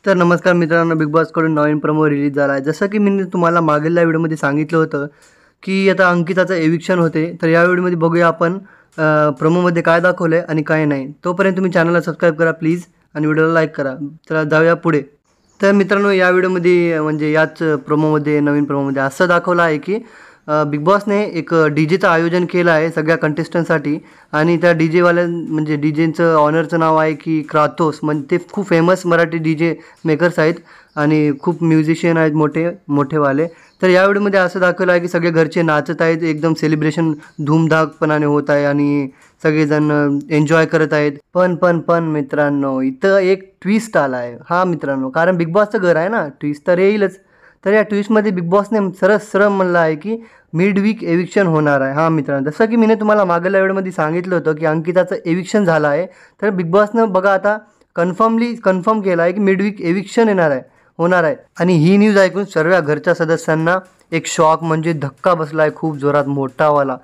तर नमस्कार मित्रांनो, बिग बॉसकडून नवीन प्रोमो रिलीज झाला आहे. जसं की मी तुम्हाला मागील व्हिडिओमध्ये सांगितलं होतं, की आता अंकिताचं एविक्शन होते. तर या व्हिडिओमध्ये बघूया आपण प्रोमोमध्ये काय दाखवलं आहे आणि काय नाही. तोपर्यंत तुम्ही चॅनलला सबस्क्राईब करा प्लीज आणि व्हिडिओला लाईक करा. चला जाऊया पुढे. तर मित्रांनो, या व्हिडिओमध्ये म्हणजे याच प्रोमोमध्ये नवीन प्रोमोमध्ये असं दाखवलं आहे की बिग बॉसने एक डीजेचं आयोजन केलं आहे सगळ्या कंटेस्टंटसाठी आणि त्या डीजेवाल्या म्हणजे डीजेचं ऑनरचं नाव आहे की क्रातोस. म्हणजे ते खूप फेमस मराठी डीजे मेकर्स आहेत आणि खूप म्युझिशियन आहेत मोठेवाले. तर या व्हिडिओमध्ये असं दाखवलं आहे की सगळे घरचे नाचत आहेत, एकदम सेलिब्रेशन धूमधामपणाने होत आहे आणि सगळेजण एन्जॉय करत आहेत. पण मित्रांनो, इथं एक ट्विस्ट आला आहे. हां मित्रांनो, कारण बिग बॉसचं घर आहे ना, ट्विस्ट तर येईलच. तर या ट्विस्टमध्ये बिग बॉसने सरळ म्हणलं आहे की मिड वीक एविक्शन होणार आहे. हां मित्रांनो, जसं की मी तुम्हाला मागल्या व्हिडिओमध्ये सांगितलं होतं की अंकिताचं एविक्शन झालं आहे. तर बिग बॉसनं बघा आता कन्फर्म केलं आहे की मिड वीक एविक्शन होणार आहे. आणि ही न्यूज ऐकून सर्व घरच्या सदस्यांना एक शॉक म्हणजे धक्का बसला आहे खूप जोरात मोठावाला.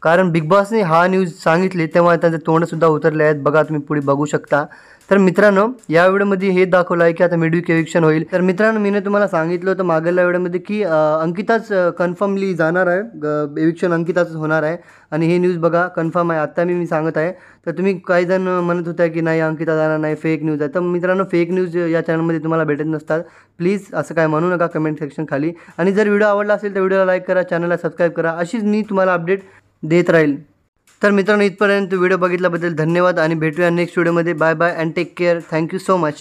कारण बिग बॉसने हा न्यूज सांगितली तेव्हा त्यांचे तोंडसुद्धा उतरले आहेत. बघा तुम्ही पुढे बघू शकता. तर मित्रांनो, या व्हिडिओमध्ये हे दाखवलं आहे की आता मिडवीक एविक्शन होईल. तर मित्रांनो, मी तुम्हाला सांगितलं होतं मागल्या व्हिडिओमध्ये की अंकिताच कन्फर्मली जाणार आहे. एविक्शन अंकिताच होणार आहे आणि हे न्यूज बघा कन्फर्म आहे. आत्ता मी सांगत आहे. तर तुम्ही काही जण म्हणत होता की नाही अंकिता जाणार नाही, फेक न्यूज आहे. तर मित्रांनो, फेक न्यूज या चॅनलमध्ये तुम्हाला भेटत नसतात. प्लीज असं काय म्हणू नका कमेंट सेक्शन खाली. आणि जर व्हिडिओ आवडला असेल तर व्हिडिओला लाईक करा, चॅनलला सबस्क्राईब करा. अशीच मी तुम्हाला अपडेट देत राहील. तर मित्रांनो, इथपर्यंत व्हिडिओ बघितल्याबद्दल धन्यवाद आणि भेटूया नेक्स्ट व्हिडिओमध्ये. Bye bye and take care. Thank you so much.